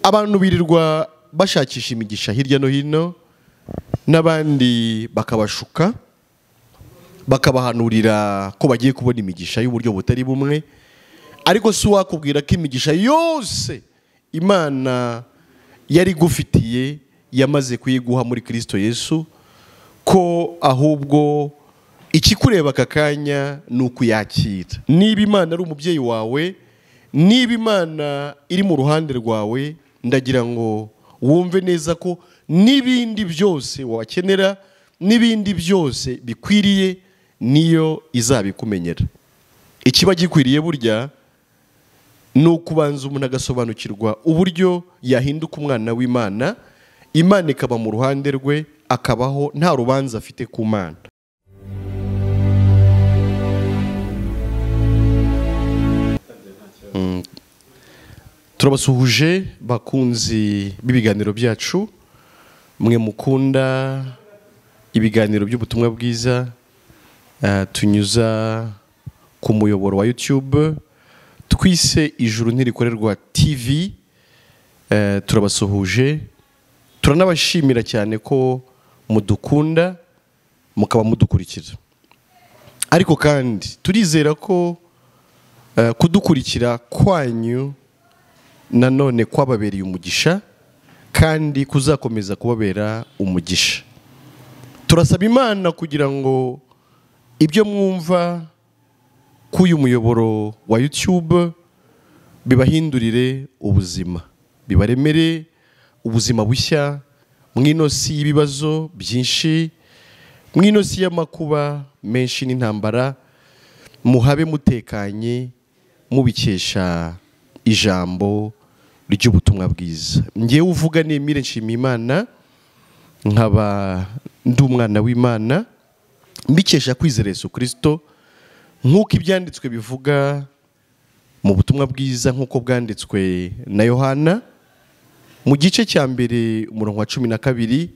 abantu birirwa bashakisha imigisha hirya no hino n'abandi bakabashuka bakabahanurira ko bagiye kubona imigisha y'uburyo butari bumwe, ariko si wakubwira ko imigisha yose Imana yari gufitiye yamaze kuyiguha muri Kristo Yesu, ko ahubwo ikikureba aka kanya ni ukuyakira. Niba Imana ari umubyeyi wawe, niba Imana iri mu ruhande rwawe, ndagira ngo wumve neza ko n'ibindi byose wakenera, n'ibindi byose bikwiriye niyo izabikumenyera. Ikiba gikwiriye burya ni ukubanza umuntu agasobanukirwa uburyo yahinduka umwana w'Imana, Imana ikaba mu ruhande rwe, akabaho nta rubanza afite ku Mana. Turabasuhuje bakunzi b'ibiganiro byacu, mwe mukunda ibiganiro by'ubutumwa bwiza tunyuza ku muyoboro wa YouTube twise Ijuru Ntirikorerwa TV. Turabasuhuje, turanabashimira cyane ko mudukunda mukaba mudukurikira, ariko kandi turizera ko kudukurikira kwanyu nanone kwababereye umugisha kandi kuzakomeza kubabera umugisha. Turasaba Imana kugira ngo ibyo mwumva k'uyu muyoboro wa YouTube bibahindurire ubuzima, bibaremere ubuzima bushya mw'ino si y'ibibazo byinshi, mw'ino si y'amakuba menshi n'intambara, muhabe mutekanye mubikesha ijambo ry'ubutumwa bwiza. Ngewe uvuga ni Emile Nshimiyimana, nkaba ndi umwana w'Imana mbikesha kwizera Yesu Kristo, nk'uko ibyanditswe bivuga mu butumwa bwiza nk'uko bwanditswe na Yohana mu gice cya mbere umurongo wa 12,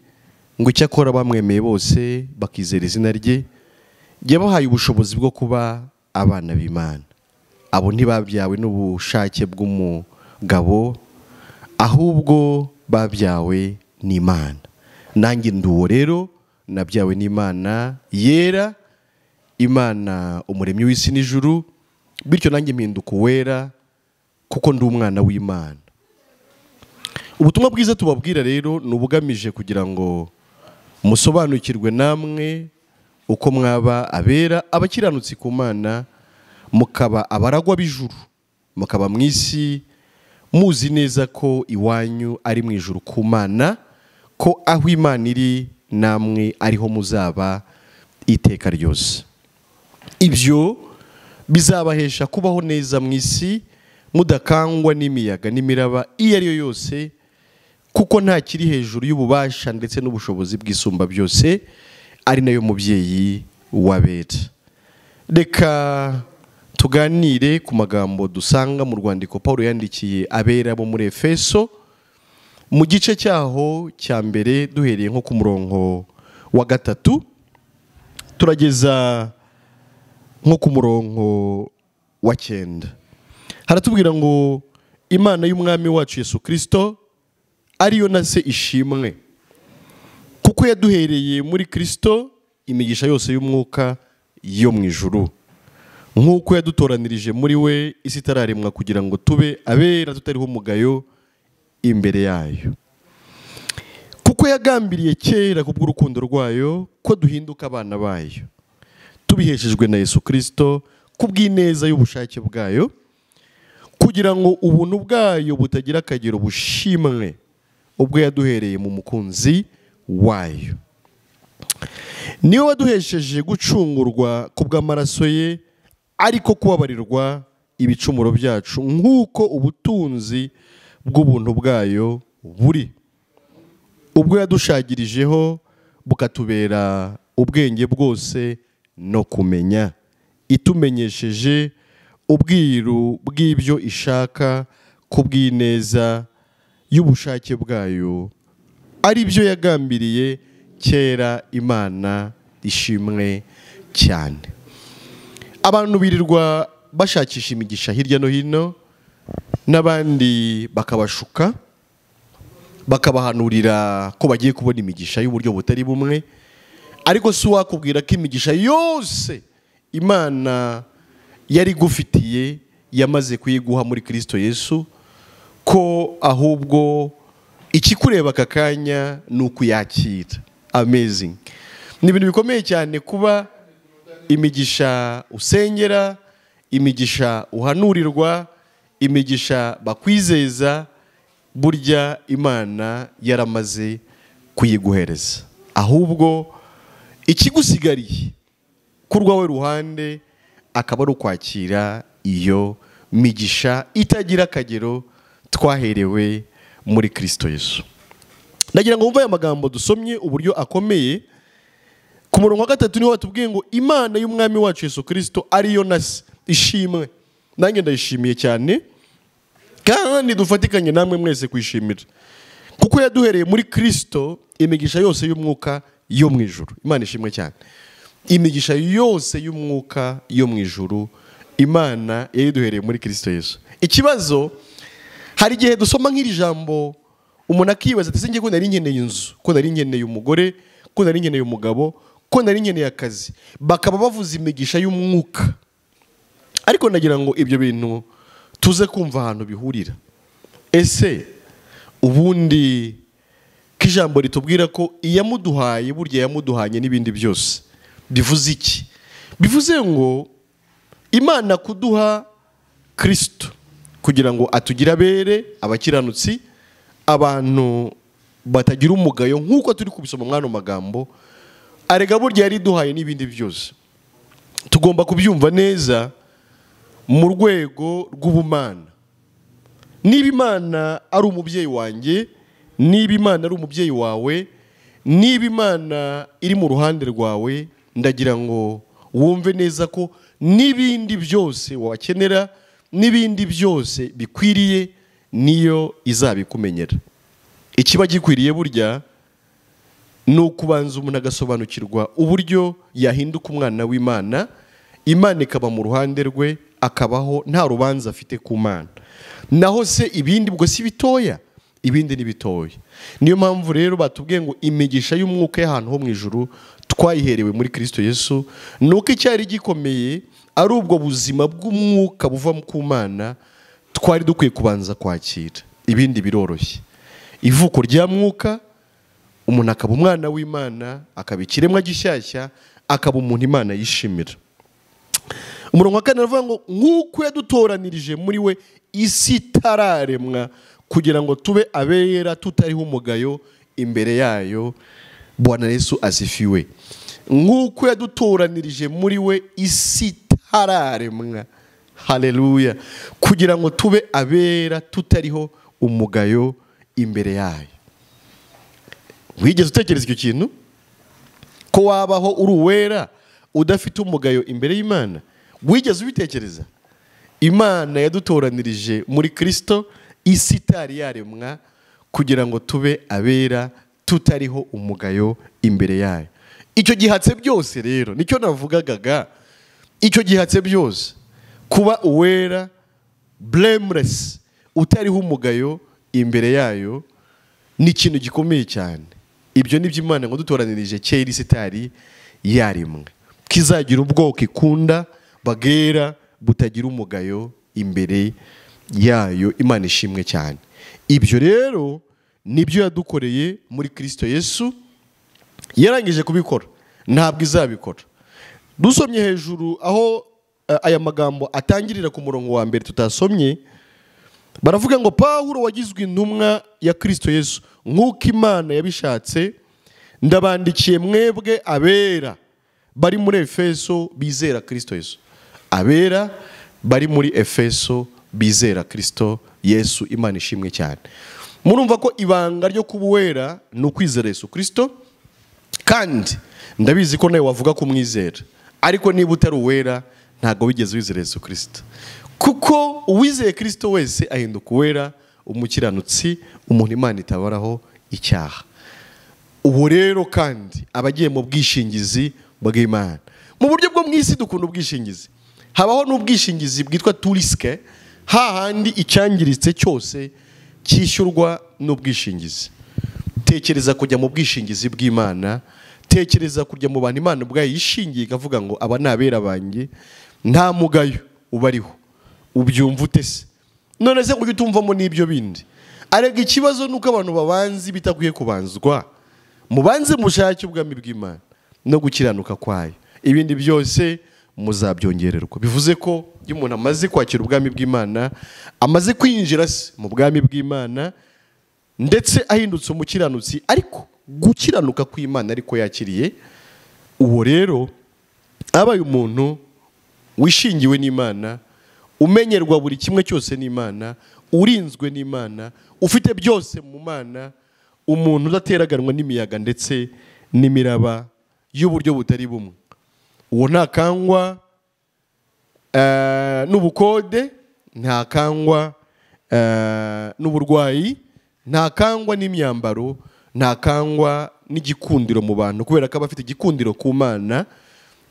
ngo icyakora bamwemeye bose bakizera izina rye yabahaye ubushobozi bwo kuba abana b'Imana. Abo ntibabyawe n'ubushake bw'umugabo, ahubwo babyawe n'Imana. Nanjye nduwo rero nabyawe n'Imana yera, Imana umuremyi w'isi n'ijuru, bityo nanjye mpinduka uwera kuko ndi umwana w'Imana. Ubutumwa bwiza tubabwira rero ni ubugamije kugira ngo musobanukirwe namwe uko mwaba abera, abakiranutsi ku Mana, mukaba abaragwa b'ijuru, mukaba mu isi muzi neza ko iwanyu ari mu ijuru ku Mana, ko aho Imana iri namwe ariho muzaba iteka ryose. Ibyo bizabahesha kubaho neza mu isi mudakangwa n'imiyaga n'imiraba iyo ari yo yose, kuko nta kiri hejuru y'ububasha ndetse n'ubushobozi bw'isumba byose, ari nayo mubyeyi w'abera. Reka tuganire ku magambo dusanga mu rwandiko Paulo yandikiye abera bo muri Efeso mu gice cyaho cya mbere, duhereye nko ku murongo wa 3 turageza nko ku murongo wa 9. Haratubwira ngo Imana y'umwami wacu Yesu Kristo ariyo na se ishimwe, kuko yaduhereye muri Kristo imigisha yose y'umwuka yo mu ijuru, nk'uko yadutoranirije muri we isi itararemwa kugira ngo tube abera tutariho umugayo imbere yayo. Kuko yagambiriye kera kubw'urukundo rwayo ko duhinduka abana bayo, tubiheshejwe na Yesu Kristo kubw'ineza y'ubushake bwayo, kugira ngo ubuntu bwayo butagira akagero bushimwe ubwo yaduhereye mu mukunzi wayo. Niwe waduhesheje gucungurwa kubw'amaraso ye, ariko kubabarirwa ibicumuro byacu nk'uko ubutunzi bw'ubuntu bwayo buri, ubwo yadushagirijeho bukatubera ubwenge bwose no kumenya, itumenyesheje ubwiru bw'ibyo ishaka kubw'ineza y'ubushake bwayo, ari byo yagambiriye kera. Imana ishimwe cyane. Abantu birirwa bashakisha imigisha hirya no hino n'abandi bakabashuka bakabahanurira ko bagiye kubona imigisha y'uburyo butari bumwe, ariko si uwakubwira ko imigisha yose Imana yari igufitiye yamaze kuyiguha muri Kristo Yesu, ko ahubwo ikikureba aka kanya ni ukuyakira. Amazing. Ni ibintu bikomeye cyane kuba imigisha usengera, imigisha uhanurirwa, imigisha bakwizeza, burya Imana yaramaze kuyiguhereza. Ahubwo ikigusigariye ku rwawe ruhande akaba ari ukwakira iyo migisha itagira akagero twaherewe muri Kristo Yesu. Ndagira ngo wumve aya magambo dusomye uburyo akomeye. Ku murongo wa 3 niho batubwiye ngo Imana y'umwami wacu Yesu Kristo ariyo nasi ishimwe. Nanjye ndayishimiye cyane, kandi dufatikanye namwe mwese kwishimira, kuko yaduhereye muri Kristo imigisha yose y'umwuka yo mu ijuru. Imana ishimwe cyane. Imigisha yose y'umwuka yo mu ijuru Imana yayiduhereye muri Kristo Yesu. Ikibazo, hari igihe dusoma nk'iri jambo umuntu akibaza ati ngiye ko nari nkeneye inzu, ko nari nkeneye umugore, ko nari nkeneye umugabo, ko nari nkeneye akazi, bakaba bavuza imigisha y'umwuka. Ariko nagira ngo ibyo bintu tuze kumva ahantu bihurira. Ese ubundi kijambo ritubwira ko iyamuduhaye burya yamuduhanye n'ibindi byose, bivuze iki? Bivuze ngo Imana kuduha Kristo kugira ngo atugire abere, abakiranutsi, abantu batagira umugayo, nk'uko turi kubisoma mwano magambo, arega burya yari duhaye n'ibindi byose. Tugomba kubyumva neza mu rwego rw'ubumana. Niba Imana ari umubyeyi wanjye, niba Imana ari umubyeyi wawe, niba Imana iri mu ruhande rwawe, ndagira ngo wumve neza ko n'ibindi byose wakenera, n'ibindi byose bikwiriye, niyo izabikumenyera. Ikiba gikwiriye burya ni ukubanza umuntu agasobanukirwa uburyo yahinduka umwana w'Imana, Imana ikaba mu ruhande rwe, akabaho nta rubanza afite ku Mana. Naho se ibindi bwo si bitoya, ibindi ni bitoya. Niyo mpamvu rero batubwiye ngo imigisha y'umwuka y'ahantu ho mu ijuru twayiherewe muri Kristo Yesu, nuko icyari gikomeye ari ubwo buzima bw'umwuka buva ku Mana twari dukwiye kubanza kwakira. Ibindi biroroshye. Ivuko rya mwuka, umuntu akaba umwana w'Imana, akaba ikiremwa gishyashya, akaba umuntu Imana yishimira. Umurongo wa 4 aravuga ngo nk'uko yadutoranirije muri we isi itararemwa kugira ngo tube abera tutariho umugayo imbere yayo. Bwana Yesu asifiwe. Nk'uko yadutoranirije muri we isi itararemwa, haleluya, kugira ngo tube abera tutariho umugayo imbere yayo. Wigeze utekereza icyo kintu? Ko wabaho uri uwera udafite umugayo imbere y'Imana? Wigeze ubitekereza? Imana yadutoranirije muri Kristo isi itari yaremwa kugira ngo tube abera tutariho umugayo imbere yayo. Icyo gihatse byose rero, nicyo navugaga, icyo gihatse byose, kuba uwera, blameless, utariho umugayo imbere yayo, ni ikintu gikomeye cyane. Ibyo nibyo Imana ngo dutoranirije kera isi itari yaremwe, kizagira ubwoko ikunda bagera butagira umugayo imbere yayo. Imana ishimwe cyane. Ibyo rero nibyo yadukoreye muri Kristo Yesu. Yarangije kubikora, ntabwo izabikora. Dusomye hejuru aho aya magambo atangirira ku murongo wa 1 tutasomye, baravuga ngo Pawulo wagizwe intumwa ya Kristo Yesu nk'uko Imana yabishatse, ndabandikiye mwebwe abera bari muri Efeso bizera Kristo Yesu. Abera bari muri Efeso bizera Kristo Yesu. Imana ishimwe cyane. Murumva ko ibanga ryo kuba uwera ni ukwizera Yesu Kristo, kandi ndabizi ko nawe wavuga kumwizera, ariko niba utari uwera ntago wigeze wizera Yesu Kristo, kuko uwizeye Kristo wese ahinduka uwera, umukiranutsi, umuntu Imana itabaraho icyaha. Ubu rero kandi abagiye mu bwishingizi bw'Imana. Mu buryo bwo mwisi dukunda ubwishingizi. Habaho n'ubwishingizi bwitwa tout risque, hahandi icyangiritse cyose cyishyurwa n'ubwishingizi. Tekereza kujya mu bwishingizi bw'Imana, tekereza kujya mu bantu Imana ubwayo yishingiye ikavuga ngo aba ni abera banjye, nta mugayo ubariho. Ubyumva ute se? None se kujya utumvamo n'ibyo bindi? Arega ikibazo nuko abantu babanzi bitakwiye kubanzwa. Mubanze mushake ubwami bw'Imana no gukiranuka kwayo, ibindi byose muzabyongererwa. Bivuze ko iyo umuntu amaze kwakira ubwami bw'Imana, amaze kwinjira mu bwami bw'Imana ndetse ahindutse umukiranutsi, ariko gukiranuka kw'Imana ariko yakiriye, uwo rero abaye umuntu wishingiwe n'Imana, umenyerwa buri kimwe cyose n'Imana, urinzwe n'Imana, ufite byose mu Mana, umuntu udateraganwa n'imiyaga ndetse n'imiraba y'uburyo butari bumwe. Uwo ntakangwa n'ubukode, ntakangwa n'uburwayi, ntakangwa n'imyambaro, ntakangwa n'igikundiro mu bantu kubera ko aba afite igikundiro ku Mana,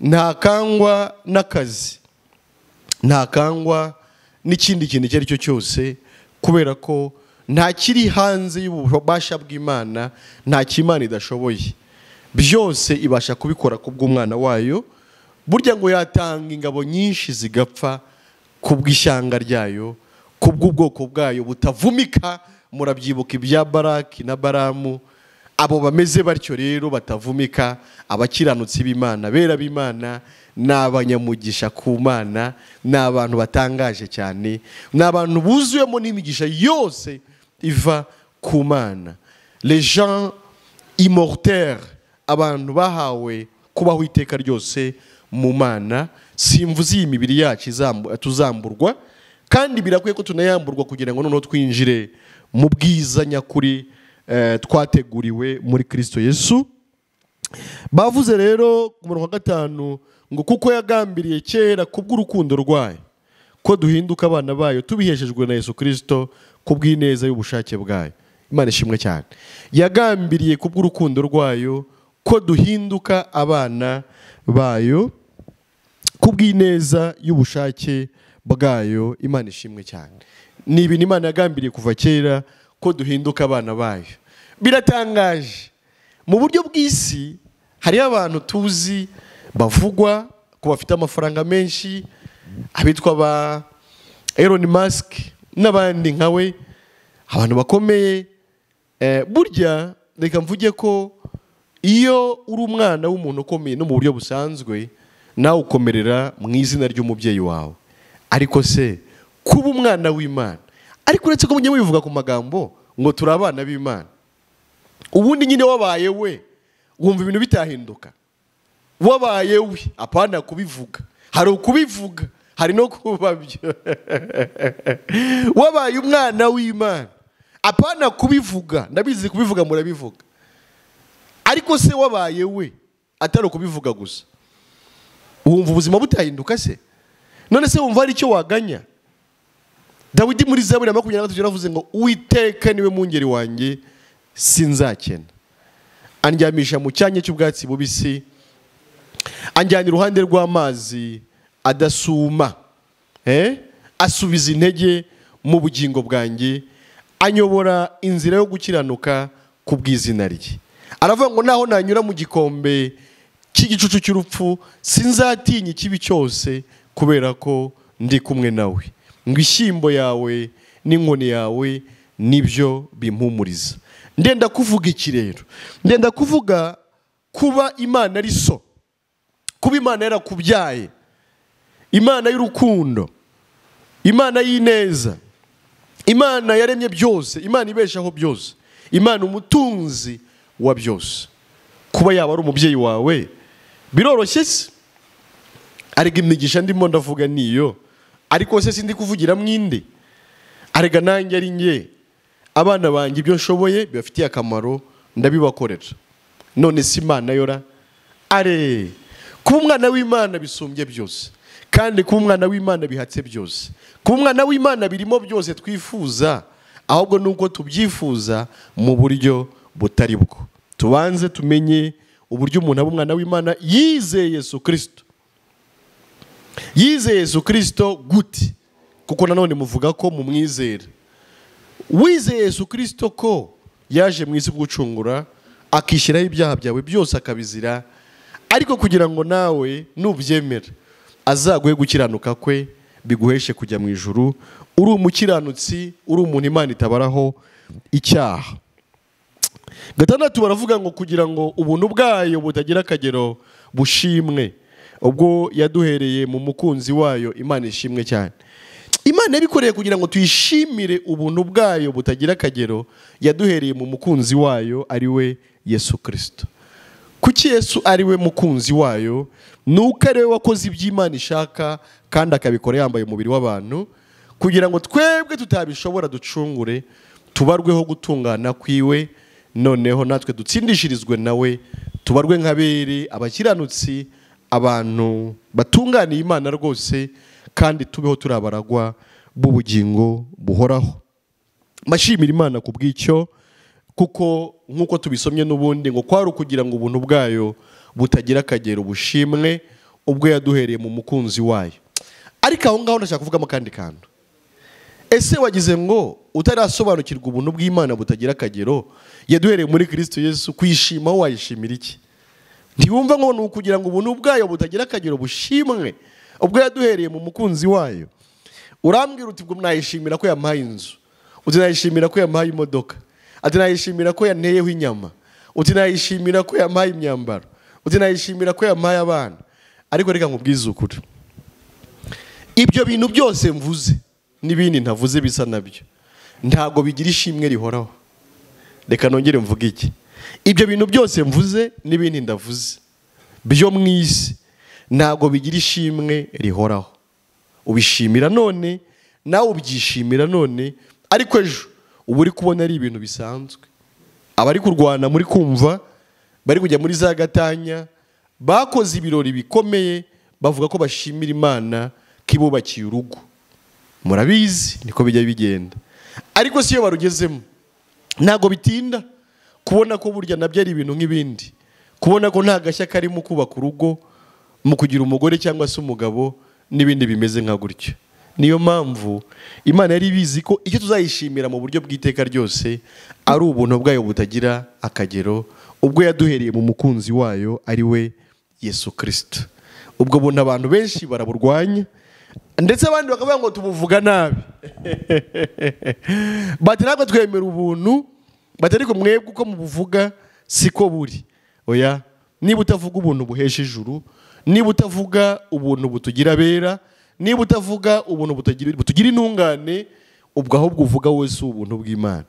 ntakangwa n'akazi, ntakangwa n'ikindi kintu icyo ari cyo cyose, kubera ko nta kiri hanze y'ububasha bw'Imana, nta cy'Imana idashoboye. Byose ibasha kubikora kubw'umwana wayo. Burya ngo yatanga ingabo nyinshi zigapfa kubw'ishyanga ryayo, kubw'ubwoko bwayo butavumika. Murabyibuka ibya Baraki na Baramu, abo bameze batyo rero batavumika, abakiranutsi b'Imana, bera b'Imana, ni abanyamugisha ku Mana, ni abantu batangaje cyane, ni abantu buzuyemo n'imigisha yose iva ku Mana. Les gens immortels, abantu bahawe kubaho iteka ryose mu Mana. Simvuze iyi mibiri yacu tuzamburwa, kandi birakwiye ko tunayamburwa kugira ngo noneho twinjire mu bwiza nyakuri twateguriwe muri Kristo Yesu. Bavuze rero ku murongo wa 5 ngo kuko yagambiriye kera kubw'urukundo rwayo ko duhinduka abana bayo tubiheshejwe na Yesu Kristo kubw'ineza y'ubushake bwayo. Imana ishimwe cyane. Yagambiriye kubw'urukundo rwayo ko duhinduka abana bayo kubw'ineza y'ubushake bwayo. Imana ishimwe cyane. Ni ibintu Imana yagambiriye kuva kera ko duhinduka abana bayo. Biratangaje. Mu buryo bw'isi hariho abantu tuzi bavugwa ko bafite amafaranga menshi, abitwa ba Elon Musk n'abandi nkawe, abantu bakomeye. Burya reka mvuge ko iyo uri umwana w'umuntu ukomeye no mu buryo busanzwe, nawe ukomerera mu izina ry'umubyeyi wawe. Ariko se kuba umwana w'Imana, ariko uretse ko mujye mubivuga ku magambo ngo turi abana b'Imana, ubundi nyine wabaye we wumva ibintu bitahinduka. Wabaye we apana kubivuga, hari ukubivuga, hari no kuba byo. Wabaye umwana w'Imana apana kubivuga, ndabizi kubivuga murabivuga, ariko se wabaye we atari kubivuga gusa, wumva ubuzima butahinduka se? None se wumva ari cyo waganya? Dawidi muri Zaburi ya 23 yaravuze ngo Uwiteka niwe mungeri wanjye sinzakena. Andyamisha mu cyanya cy'ubwatsi bubisi, anjyana iruhande rw'amazi adasuma, asubiza intege mu bugingo bwanjye, anyobora inzira yo gukiranuka ku bw'izina rye. Aravuga ngo naho nanyura mu gikombe cy'igicucu cy'urupfu sinzatinya ikibi cyose, kubera ko ndi kumwe nawe. Ngo ishyimbo yawe n'inkoni yawe nibyo bimpumuriza. Ndenda kuvuga iki rero? Ndenda kuvuga kuba Imana ari so, kuba Imana yarakubyaye, Imana y'urukundo, Imana y'ineza, Imana yaremye byose, Imana ibeshaho byose, Imana umutunzi wa byose. Kuba yaba ari umubyeyi wawe biroroshye se? Arega imigisha ndimo ndavuga niyo, ariko se sindi kuvugira mwinde. Arega nanjye ari nge, abana banjye ibyo nshoboye bibafitiye akamaro ndabibakorera. None si Imana yora? Are kuba umwana w'Imana bisumbye byose, kandi kuba umwana w'Imana bihatse byose. Kuba umwana w'Imana birimo byose twifuza, ahubwo nuko tubyifuza mu buryo butari bwo. Tubanze tumenye uburyo umuntu aba umwana w'Imana yizeye Yesu Kristo. Yizeye Yesu Kristo gute? Kuko nanone muvuga ko mu mwizera. wizeye Yesu Kristo ko yaje mu isi gucungura akishyiraho ibyaha byawe byose akabizira, ariko kugira ngo nawe nubyemera azaguhe gukiranuka kwe biguheshe kujya mu ijuru, uri umukiranutsi, uri umuntu Imana itabaraho icyaha. Gatandatu baravuga ngo kugira ngo ubuntu bwayo butagira akagero bushimwe, ubwo yaduhereye mu mukunzi wayo. Imana ishimwe cyane. Imana yabikoreye kugira ngo tuyishimire ubuntu bwayo butagira akagero yaduhereye mu mukunzi wayo ari we Yesu Kristo. Kuki Yesu ari we mukunzi wayo? Nuko ari we wakoze iby'Imana ishaka kandi akabikora yambaye umubiri w'abantu, kugira ngo twebwe tutabishobora ducungure, tubarweho gutungana kwiwe, noneho natwe dutsindishirizwe nawe, tubarwe nk'abere, abakiranutsi, abantu batunganiye Imana rwose, kandi tubeho turi abaragwa b'ubugingo buhoraho. Mashimira Imana ku bw'icyo, kuko nk'uko tubisomye n'ubundi ngo kwari ukugira ngo ubuntu bwayo butagira akagero bushimwe, ubwo yaduhereye mu mukunzi wayo. Ariko aho ngaho ndashaka kuvugamo kandi kantu. Ese wagize ngo utarasobanukirwa ubuntu bw'Imana butagira akagero yaduhereye muri Kristo Yesu, kuyishimaho wayishimira iki? Ntiwumva ngo ni ukugira ngo ubuntu bwayo butagira akagero bushimwe, ubwo yaduhereye mu mukunzi wayo? Urambwira uti ubwo nayishimira ko yampaye inzu, uti nayishimira ko yampaye imodoka, ati nayishimira ko yanteyeho inyama, uti nayishimira ko yampaye imyambaro, uti nayishimira ko yampaye abana. Ariko reka nkubwize ukuri, ibyo bintu byose mvuze n'ibindi ntavuze bisa nabyo ntago bigira ishimwe rihoraho. Reka nongere mvuge iki, ibyo bintu byose mvuze n'ibindi ndavuze byo mu isi ntago bigira ishimwe rihoraho. Ubishimira none, nawe ubyishimira none, ariko ejo uba uri kubona ari ibintu bisanzwe. Abari kurwana muri kumva, bari kujya muri za gatanya, bakoze ibirori bikomeye bavuga ko bashimira Imana kibubakiye urugo. Murabizi niko bijya bigenda. Ariko siyo barugezemo, ntago bitinda kubona ko burya nabyo ari ibintu nk'ibindi, kubona ko nta gashya karimo kubaka urugo, mu kugira umugore cyangwa se umugabo n'ibindi bimeze nka gutyo. Niyo mpamvu Imana yari bizi ko icyo tuzayishimira mu buryo bw'iteka ryose ari ubuntu bwayo butagira akagero, ubwo yaduhereye mu mukunzi wayo ari we Yesu Kristo. Ubwo buntu abantu benshi baraburwanya, ndetse abandi bakavuga ngo tubuvuga nabi. Bati ntabwo twemera ubuntu, bati ariko mwebwe uko mubuvuga siko buri. Oya, niba utavuga ubuntu buhesha ijuru, niba utavuga ubuntu butugira abera, niba utavuga ubuntu butugira intungane, ubwo ahubwo uvuga wese ubuntu bw'Imana.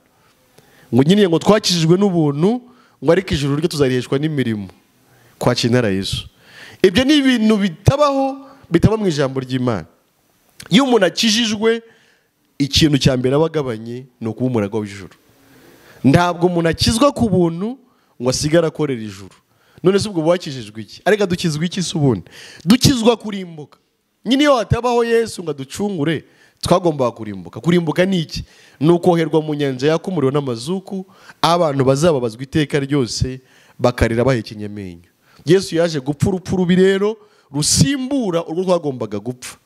Ngo nyine ngo twakijijwe n'ubuntu, ngo ariko ijuru ryo tuzariheshwa n'imirimo kwa Kinara Yesu. Ibyo ni ibintu bitaba mu ijambo ry'Imana. Iyo umuntu akijijwe, ikintu cya mbere aba agabanye ni ukuba umuragwa w'ijuru. Ntabwo umuntu akizwa ku buntu ngo asigare akorera ijuru. None se ubwo wakijijwe iki? Ariko dukizwa iki se ubundi? Dukizwa kurimbuka. Nyine iyo hatabaho Yesu ngo aducungure, twagombaga kurimbuka. Kurimbuka ni iki? Ni ukoherwa mu nyanja yaka umuriro n'amazuku, abantu bazababazwa iteka ryose bakarira bahekenya amenyo. Yesu yaje gupfa urupfu rubi rero rusimbura urwo twagombaga gupfa.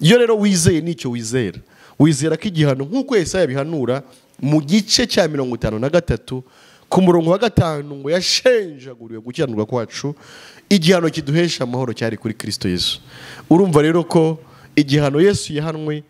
Iyo rero wizeye nicyo wizera, wizera ko igihano nk'uko Yesaya bihanura mu gice cya 53 ku murongo wa 5 ngo yashenjaguriwe gukiranirwa kwacu, igihano kiduhesha amahoro cyari kuri Kristo Yesu. Urumva rero ko igihano Yesu yahanwe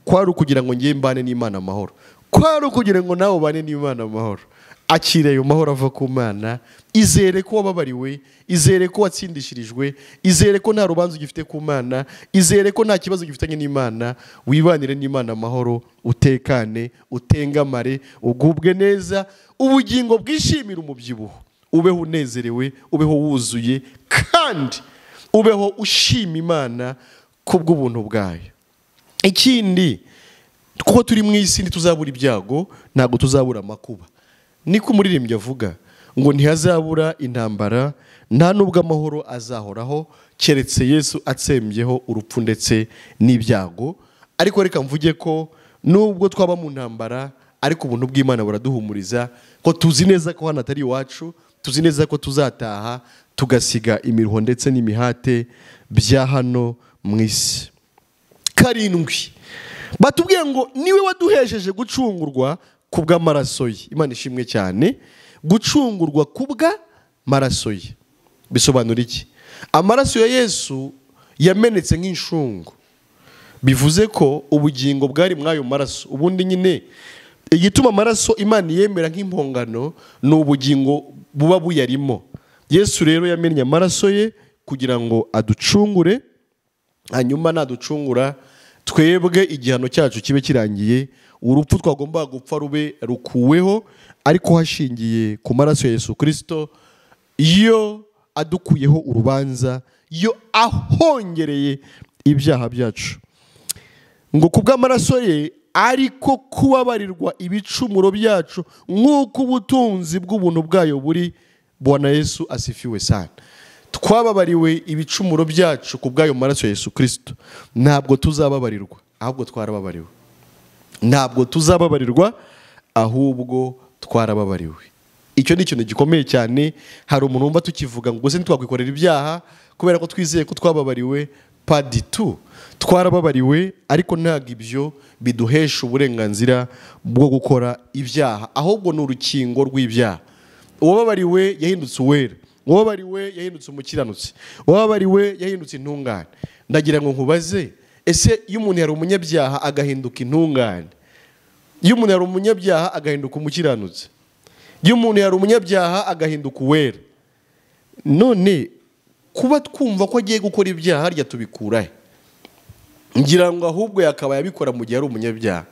kwari ukugira ngo ngiye mbane n'Imana amahoro, kwari ukugira ngo nawe ubane n'Imana amahoro. Akire ayo mahoro ava ku Mana, izere ko wababariwe, izere ko watsindishirijwe, izere ko nta rubanza ugifite ku Mana, izere ko nta kibazo gifitanye n'Imana, wibanire n'Imana amahoro, utekane, utengamare, ugubwe neza, ubugingo bwishimira umubyibuho, ubeho unezerewe, ubeho wuzuye, kandi ubeho ushima Imana kubw'ubuntu bwayo. Ikindi, kuko turi mu isi ntituzabura ibyago, ntabwo tuzabura amakuba. Niko umuririmbyi avuga ngo ntihazabura intambara, nta nubwo amahoro azahoraho keretse Yesu atsembyeho urupfu ndetse n'ibyago. Ariko reka mvuge ko nubwo twaba mu ntambara, ariko ubuntu bw'Imana buraduhumuriza ko tuzi neza ko hano atari iwacu, tuzi neza ko tuzataha tugasiga imiruho ndetse n'imihate bya hano mu isi. 7 batubwiye ngo niwe waduhesheje gucungurwa kubw'amaraso ye. Imana ishimwe cyane. Gucungurwa kubw'amaraso ye bisobanura iki? Amaraso ya Yesu yamenetse nk'inshungu, bivuze ko ubugingo bwari mwayo maraso. Ubundi nyine igituma amaraso Imana yemera nk'impongano ni ubugingo buba buyarimo. Yesu rero yamennye amaraso ye kugira ngo aducungure, hanyuma naducungura twebwe igihano cyacu kibe kirangiye, urupfu twagomba gupfa rube rukuweho, ariko hashingiye ku maraso ya Yesu Kristo, iyo adukuyeho urubanza, yo ahongereye ibyaha byacu. Ngo kubw'amaraso ye ariko kubabarirwa ibicumuro byacu nk'uko ubutunzi bw'ubuntu bwayo buri. Bwana Yesu asifiwe sana. Twababariwe ibicumuro byacu kubw'ayo maraso ya Yesu Kristo. Ntabwo tuzababarirwa, ahubwo twarababariwe. Ntabwo tuzababarirwa, ahubwo twarababariwe. Icyo ni ikintu gikomeye cyane. Hari umuntu wumva tukivuga ngo se ntitwakwikorera ibyaha kubera ko twizeye ko twababariwe. Paditu, twarababariwe, ariko ntabwo ibyo biduhesha uburenganzira bwo gukora ibyaha, ahubwo ni urukingo rw'ibyaha. Uwababariwe yahindutse uwera, uwababariwe yahindutse umukiranutsi, uwababariwe yahindutse intungane. Ndagira ngo nkubaze, ese iyo umuntu yari umunyabyaha agahinduka intungane, iyo umuntu yari umunyabyaha agahinduka umukiranutsi, iyo umuntu yari umunyabyaha agahinduka uwera, none kuba twumva ko agiye gukora ibyaha harya tubikura he? Ngira ngo ahubwo yakaba yabikora mu gihe ari umunyabyaha.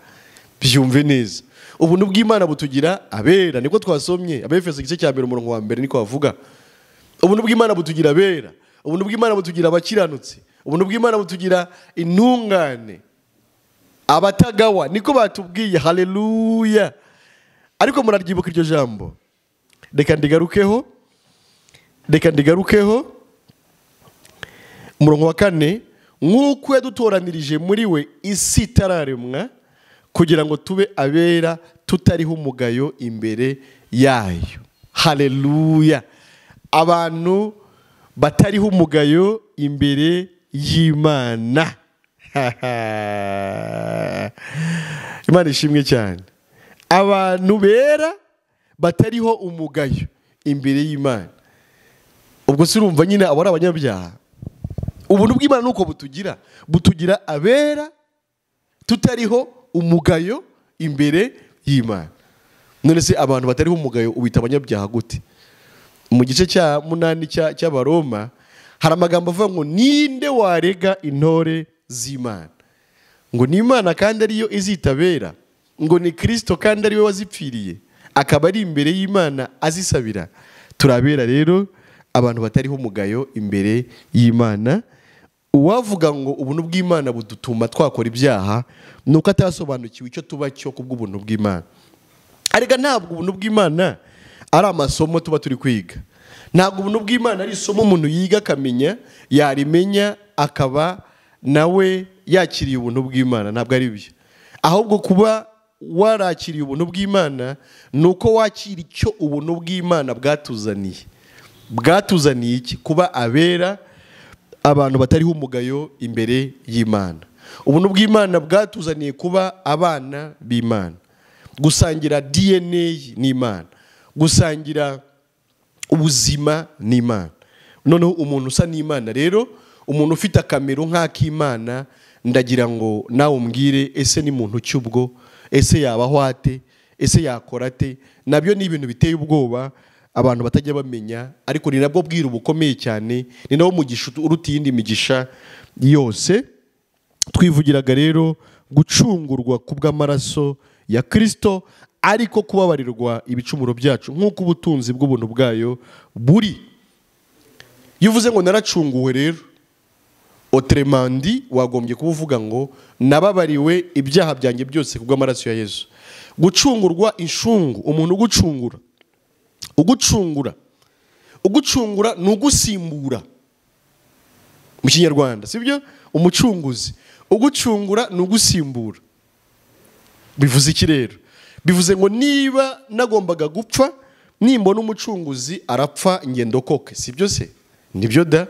Byumve neza, ubuntu bw'Imana butugira abera, niko twasomye Abefeso igice cya 1:1 niko bavuga. Ubuntu bw'Imana butugira abera, ubuntu bw'Imana butugira abakiranutsi, ubuntu bw'Imana butugira intungane, abatagawa, niko batubwiye. Haleluya. Ariko muraryibuka iryo jambo? Reka ndigarukeho umurongo wa 4, nk'uko yadutoranirije muri we isi itararemwa kugira ngo tube abera tutariho umugayo imbere yayo. Haleluya. Abantu batariho umugayo imbere y'Imana. Imana ishimwe cyane. Abantu bera batariho umugayo imbere y'Imana. Ubwo surumva nyine abari abanyabyaha. Ubuntu bw'Imana nuko butugira abera tutariho umugayo imbere y'Imana. None se abantu batariho umugayo ubita abanyabyaha gute? Mu gice cya 8 cy'Abaroma hari amagambo avuga ngo ninde warega intore z'Imana? Ngo ni Imana kandi ariyo izitabera, ngo ni Kristo kandi ariwe wazipfiriye, akaba ari imbere y'Imana azisabira. Turabera rero, abantu batariho umugayo imbere y'Imana. Uwavuga ngo ubuntu bw'Imana budutuma twakora ibyaha nuko atasobanukiwe icyo tuba cyo kubw'ubuntu bw'Imana. Ariko ntabwo ubuntu bw'Imana ari amasomo tuba turi kwiga. Ntabwo ubuntu bw'Imana ari isomo umuntu yiga akamenya, yarimenya akaba nawe yakiriye ubuntu bw'Imana. Ntabwo ari byo. Ahubwo kuba warakiriye ubuntu bw'Imana nuko wakira icyo ubuntu bw'Imana bwatuzaniye. Bwatuzaniye iki? Kuba abera, abantu batariho umugayo imbere y'Imana. Ubuntu bw'Imana bwatuzaniye kuba abana b'Imana, gusangira DNA n'Imana, gusangira ubuzima n'Imana. Noneho umuntu usa n'Imana rero, umuntu ufite akamero nk'ak'Imana, ndagira ngo nawe umbwire, ese ni muntu cy'ubwo? Ese yabaho ate? Ese yakora ate? Nabyo ni ibintu biteye ubwoba abantu batajya bamenya, ariko ni nabwo bwira bukomeye cyane, ni nawo mugisha uruta iyindi migisha yose. Twivugiraga rero gucungurwa kubw'amaraso ya Kristo, ariko kubabarirwa ibicumuro byacu nk'uko ubutunzi bw'ubuntu bwayo buri. Yuvuze ngo naracunguwe rero, otremandi wagombye kuvuga ngo nababariwe ibyaha byanjye byose kubw'amaraso ya Yesu. Gucungurwa inshungu, umuntu ugucungura ni ugusimbura mu Kinyarwanda, sibyo? Umucunguzi. Ugucungura ni ugusimbura. Bivuze iki rero? Bivuze ngo niba nagombaga gupfa, nimbona umucunguzi arapfa ngendokoke, sibyo se? Nibyo da.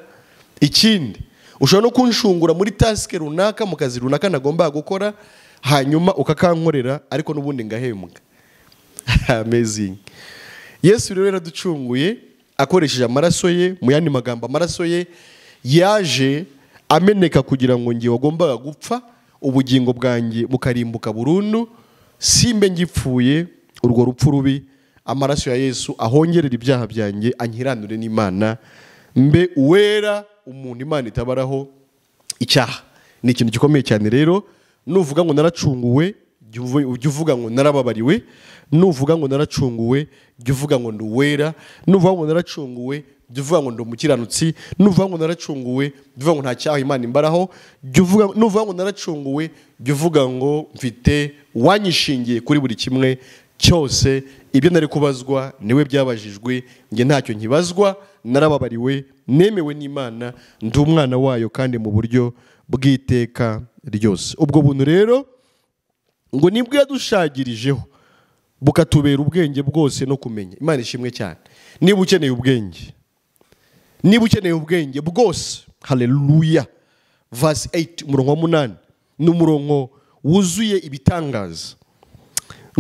Ikindi, ushobora no kunshungura muri task runaka, mu kazi runaka nagombaga gukora, hanyuma ukakankorera, ariko n'ubundi ngahembwa. Amazing. Yesu rero yaraducunguye akoresheje amaraso ye, mu yandi magambo amaraso ye yaje ameneka kugira ngo ngiye wagombaga gupfa ubugingo bwanjye bukarimbuka burundu, simbe ngipfuye urwo rupfu rubi. Amaraso ya Yesu ahongerera ibyaha byanjye, ankiranure n'Imana, mbe uwera, umuntu Imana itabaraho icyaha. Ni ikintu gikomeye cyane rero. Nuvuga ngo naracunguwe, jya uvuga ngo narababariwe. Nuvuga ngo naracunguwe, jya uvuga ngo ndi uwera. Nuvuga ngo naracunguwe, jya uvuga ngo ndi umukiranutsi. Nuvuga ngo naracunguwe, jya uvuga ngo nta cyaha Imana imbaraho. Nuvuga ngo naracunguwe, jya uvuga ngo mfite uwanyishingiye kuri buri kimwe cyose. Ibyo nari kubazwa niwe byabajijwe, nge ntacyo nkibazwa. Narababariwe, nemewe n'Imana, ndi umwana wayo kandi mu buryo bw'iteka ryose. Ubwo buntu rero ngo nibwo yadushagirijeho bukatubera ubwenge bwose no kumenya. Imana ishimwe cyane. Niba ukeneye ubwenge, niba ukeneye ubwenge bwose, haleluya. Verse 8 umurongo wa 8 ni umurongo wuzuye ibitangaza.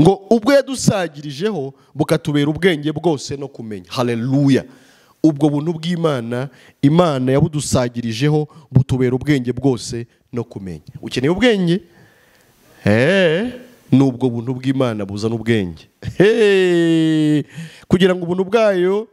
Ngo ubwo yadusagirijeho bukatubera ubwenge bwose no kumenya. Haleluya. Ubwo buntu bw'Imana, Imana yabudusagirijeho butubera ubwenge bwose no kumenya. Ukeneye ubwenge? Nubwo buntu bw'Imana buzana ubwenge. Kugira ngo ubuntu bwayo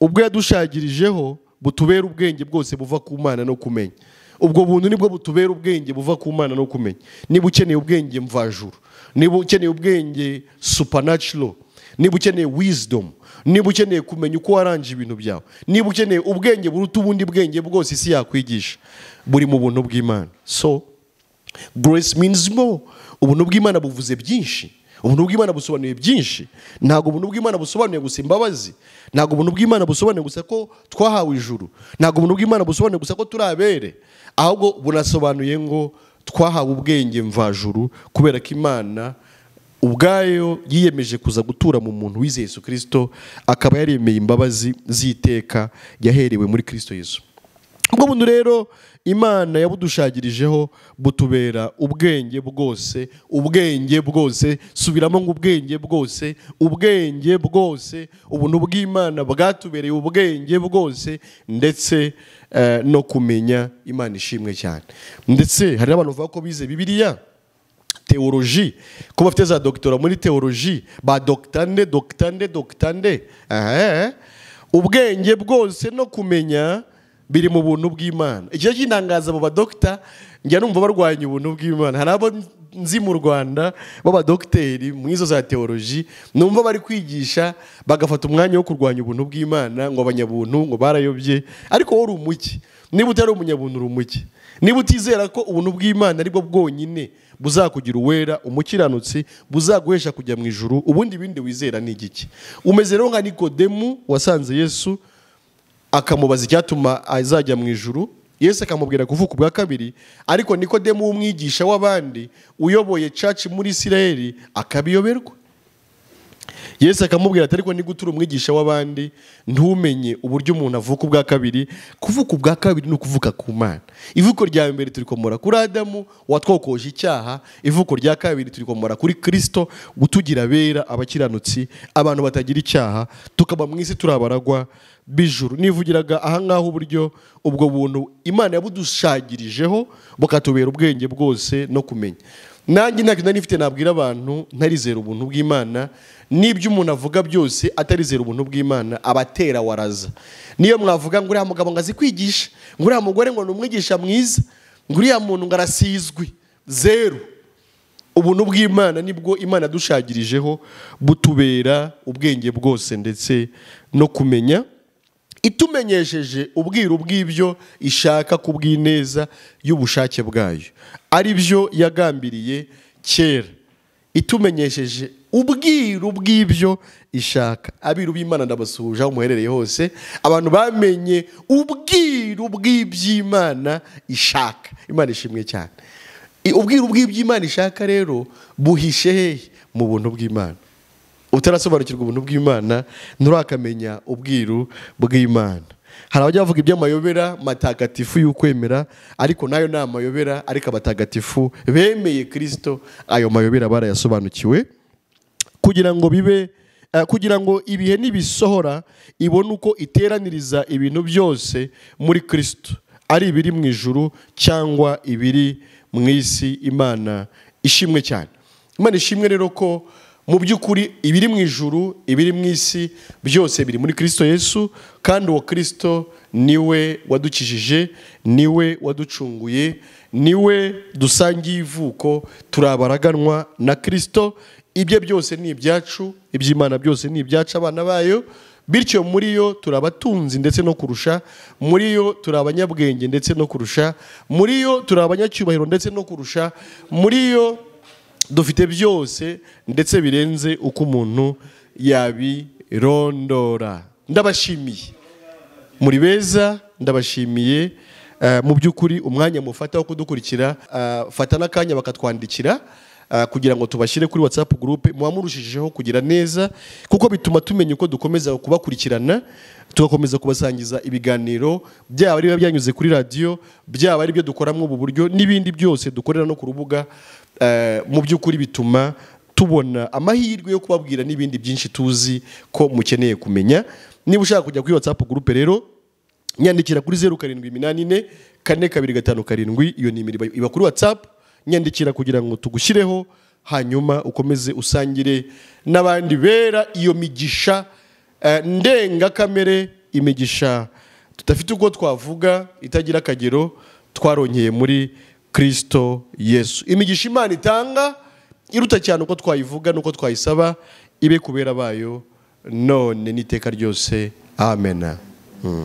ubwo yadushagirijeho butubera ubwenge bwose buva ku Mana no kumenya. Ubwo buntu nibwo butubera ubwenge buva ku Mana no kumenya. Niba ukeneye ubwenge mvajuru, niba ukeneye ubwenge supernatural, niba ukeneye wisdom, niba ukeneye kumenya uko waranje ibintu byawe, niba ukeneye ubwenge buruta ubundi bwenge bwose isi yakwigisha, buri mu buntu bw'Imana. So grace means more. Ubuntu bw'Imana buvuze byinshi. Ubuntu bw'Imana busobanuye byinshi. Ntabwo ubuntu bw'Imana busobanuye gusa imbabazi. Ntabwo ubuntu bw'Imana busobanuye gusa ko twahawe ijuru. Ntabwo ubuntu bw'Imana busobanuye gusa ko turabere. Ahubwo bunasobanuye ngo twahawe ubwenge mvajuru, kubera ko Imana ubwayo yiyemeje kuza gutura mu muntu wizeye Yesu Kristo, akaba yaremeye imbabazi z'iteka yaherewe muri Kristo Yesu. Ubwo buntu rero Imana yabudushagirijeho butubera ubwenge bwose. Ubwenge bwose, subiramo ngo ubwenge bwose, ubwenge bwose. Ubuntu bw'Imana bwatubereye ubwenge bwose ndetse no kumenya. Imana ishimwe cyane. Ndetse hari abantu bavuga ko bize Bibiliya, teoloji, ko bafite za doctora muri teoloji, ba doctande. Ubwenge bwose no kumenya biri mu buntu bw'Imana. Ikiyo kinangaza abo badokita, njya numva barwanya ubuntu bw'Imana. Hari abo nzi mu Rwanda b'abadokiteri mu izo za teoloji, numva bari kwigisha bagafata umwanya wo kurwanya ubuntu bw'Imana, ngo abanyabuntu ngo barayobye. Ariko wowe uri umuki. Niba utari umunyabuntu uri umuki. Niba utizera ko ubuntu bw'Imana aribwo bwonyine buzakugira uwera, umukiranutsi, buzaguhesha kujya mu ijuru, ubundi ibindi wizera ni igiki? Umeze rero nka Nikodemu wasanze Yesu akamubaza icyatuma azajya mu ijuru. Yesu akamubwira kuvuka ubwa kabiri, ariko Nikodemu w'umwigisha w'abandi uyoboye church muri Isirayeli akabiyoberwa. Yesu akamubwira ati ariko nigutura umwigisha w'abandi ntumenye uburyo umuntu avuka ubwa kabiri. Kuvuka ubwa kabiri ni ukuvuka ku Mana. Ivuko rya mbere turikomora kuri Adamu watwokoje icyaha, ivuko rya kabiri turikomora kuri Kristo gutugira bera, abakiranutsi, abantu batagira icyaha, tukaba mu isi turabaragwa bijuru. Nivugiraga aha ngaho uburyo ubwo buntu Imana yabudushagirijeho bukatubera ubwenge bwose no kumenya. Nanjye ntacyo nari mfite nabwira abantu ntarizera ubuntu bw'Imana. N'ibyo umuntu avuga byose atarizera ubuntu bw'Imana abatera waraza. Niyo mwavuga ngo uriya mugabo ngo azi kwigisha, ngo uriya mugore ngo ni umwigisha mwiza, ngo uriya muntu ngo arasizwe, zero. Ubuntu bw'Imana nibwo Imana yadushagirijeho butubera ubwenge bwose ndetse no kumenya, itumenyesheje ubwiru bw'ibyo ishaka kubw'ineza y'ubushake bwayo, ari byo yagambiriye kera. Itumenyesheje ubwiru bw'ibyo ishaka. Abiru b'Imana ndabasuhuje aho muherereye hose. Abantu bamenye ubwiru bw'iby'Imana ishaka. Imana ishimwe cyane. Ubwiru bw'iby'Imana ishaka rero buhishe hehe? Mu buntu bw'Imana. Utarasobanukirwa ubuntu bw'Imana nturakamenya ubwiru bw'Imana. Hari abajya bavuga iby'amayobera matagatifu y'ukwemera, ariko nayo ni amayobera, ariko abatagatifu bemeye Kristo ayo mayobera barayasobanukiwe. kugira ngo bibe kugira ngo ibihe nibisohora ibone uko iteraniriza ibintu byose muri Kristo, ari ibiri mu ijuru cyangwa ibiri mu isi. Imana ishimwe cyane. Imana ishimwe rero ko mu by'ukuri ibiri mu ijuru, ibiri mu isi byose biri muri Kristo Yesu, kandi uwo Kristo niwe wadukijije, niwe waducunguye, niwe dusangiye ivuko, turabaraganwa na Kristo. Ibyo byose ni ibyacu, iby'Imana byose ni ibyacu abana bayo, bityo muri yo turabatunzi ndetse no kurusha, muri yo turabanyabwenge ndetse no kurusha, muri yo turabanyacyubahiro ndetse no kurusha, muri yo dufite byose ndetse birenze uko umuntu yabirondora. Ndabashimiye, muri beza, ndabashimiye mu by'ukuri umwanya mufata wo kudukurikira. Fata n'akanya bakatwandikira kugira ngo tubashyire kuri WhatsApp group. Muamurushijeho kugira neza, kuko bituma tumenya uko dukomeza kubakurikirana, tugakomeza kubasangiza ibiganiro, byaba ari byanyuze kuri radio, byaba ari byo dukoramo ubu buryo, n'ibindi byose dukorera no ku rubuga. Mu by'ukuri bituma tubona amahirwe yo kubabwira n'ibindi byinshi tuzi ko mukeneye kumenya. Niba ushaka kujya kuri WhatsApp group rero, nyandikira kuri 0784 4257. Iyo nimero iba kuri WhatsApp. Nyandikira kugira ngo tugushyireho, hanyuma ukomeze usangire n'abandi bera iyo migisha ndenga kamere, imigisha tudafite uko twavuga, itagira akagero, twaronkeye muri Kristo Yesu. Imigisha Imana itanga iruta cyane uko twayivuga nuko twayisaba, ibe kubera bayo none n'iteka ryose. Amen.